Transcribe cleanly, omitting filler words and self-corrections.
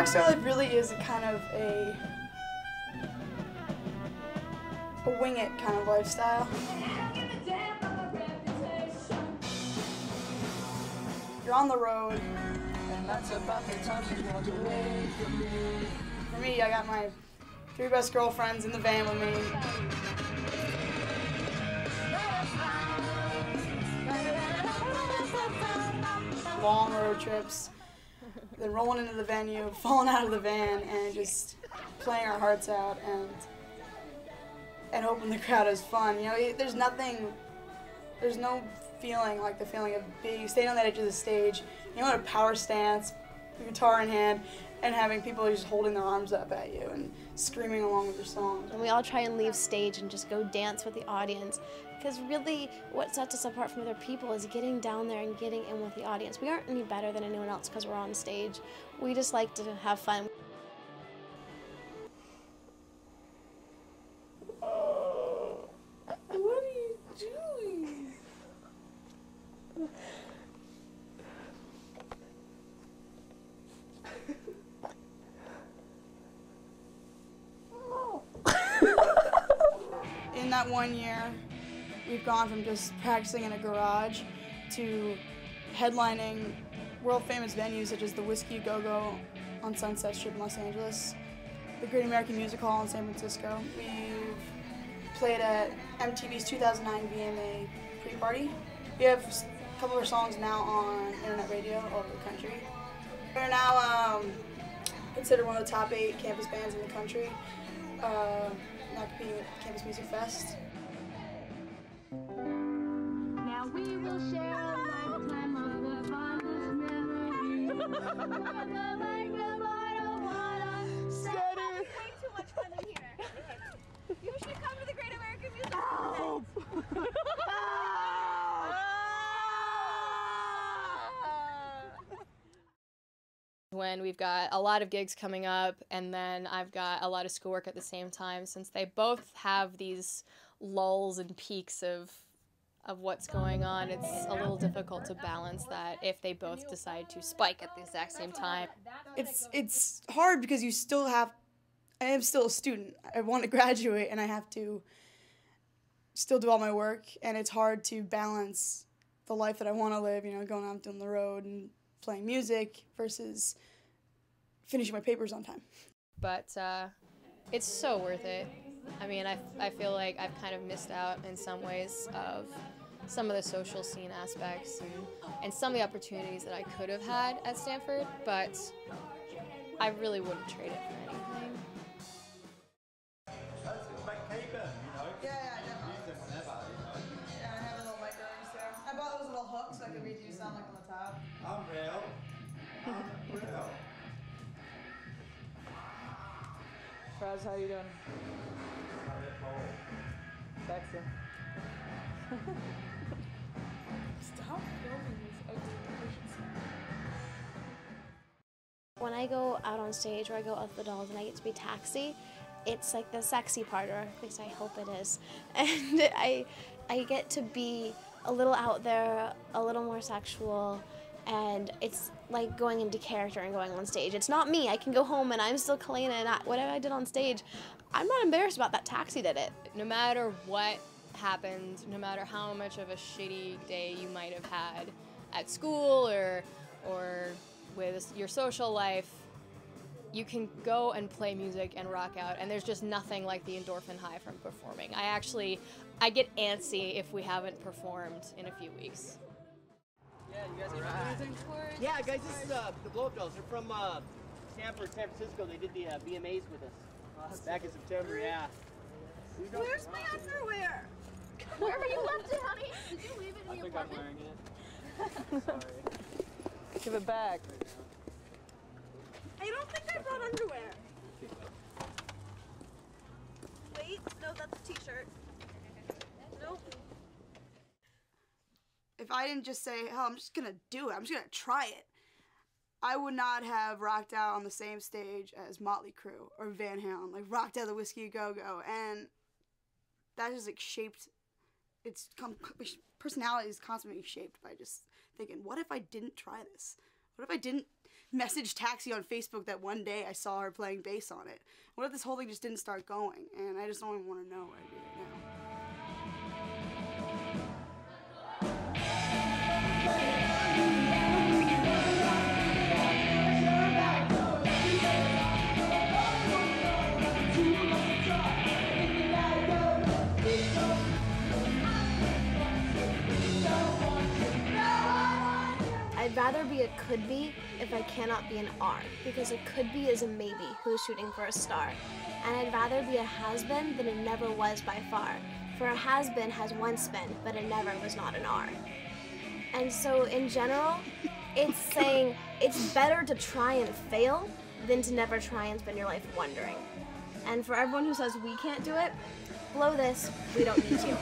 rockstar life really is kind of a wing it kind of lifestyle. You're on the road, and that's about the time you want away from me. For me, I got my 3 best girlfriends in the van with me. Long road trips, then rolling into the venue, falling out of the van, and just playing our hearts out and hoping the crowd has fun. You know, there's no feeling like the feeling of staying on that edge of the stage, you know, in a power stance, your guitar in hand, and having people just holding their arms up at you and screaming along with your songs. And we all try and leave stage and just go dance with the audience, because really what sets us apart from other people is getting down there and getting in with the audience. We aren't any better than anyone else because we're on stage. We just like to have fun. What are you doing? In that 1 year, we've gone from just practicing in a garage to headlining world-famous venues such as the Whiskey Go-Go on Sunset Strip in Los Angeles, the Great American Music Hall in San Francisco. We've played at MTV's 2009 VMA pre-party. We have a couple of our songs now on internet radio all over the country. We're now considered one of the top 8 campus bands in the country. Now competing at Campus Music Fest. Now we will share a lifetime of the fondest memories. Way too much fun in here. You should come to the Great American Music Hall. When we've got a lot of gigs coming up, and then I've got a lot of schoolwork at the same time, since they both have these lulls and peaks of what's going on, it's a little difficult to balance that if they both decide to spike at the exact same time. It's hard because I am still a student. I want to graduate and I have to still do all my work, and it's hard to balance the life that I want to live, you know, going out on the road and playing music versus finishing my papers on time. But it's so worth it. I mean, I feel like I've kind of missed out in some ways of some of the social scene aspects and some of the opportunities that I could have had at Stanford, but I really wouldn't trade it for anything. Yeah, I have a little mic earrings too. I bought those little hooks so I could read you sound like on the top. Unreal. Raz, how you doing? Sexy. Stop filming this ugly emotions. When I go out on stage, or I go with the dolls and I get to be Taxi, it's like the sexy part, or at least I hope it is. And I get to be a little out there, a little more sexual, and it's like going into character and going on stage. It's not me. I can go home and I'm still Kalena, and whatever I did on stage, I'm not embarrassed about that. Taxi did it. No matter what happened, no matter how much of a shitty day you might have had at school or with your social life, you can go and play music and rock out, and there's just nothing like the endorphin high from performing. I get antsy if we haven't performed in a few weeks. Yeah, you guys have anything for it? Yeah, guys, this is the BlowUpDollz. They're from Stanford, San Francisco. They did the VMAs with us back in September, yeah. Where's my underwear? Wherever you left it, honey. Did you leave it in the apartment? I'm wearing it. Sorry. Give it back. I don't think I brought underwear. Wait, no, that's a t-shirt. Nope. If I didn't just say, oh, I'm just gonna do it, I'm just gonna try it, I would not have rocked out on the same stage as Motley Crue or Van Halen, like rocked out the Whiskey Go-Go, and that just like shaped, personality is constantly shaped by just thinking, what if I didn't try this? What if I didn't message Taxi on Facebook that one day I saw her playing bass on it? What if this whole thing just didn't start going, and I just don't even want to know where I did it now? I'd rather be a could be if I cannot be an are, because a could be is a maybe who's shooting for a star. And I'd rather be a has-been than a never was by far, for a has-been has once been, but a never was not an are. And so in general, it's saying it's better to try and fail than to never try and spend your life wondering. And for everyone who says we can't do it, blow this, we don't need you.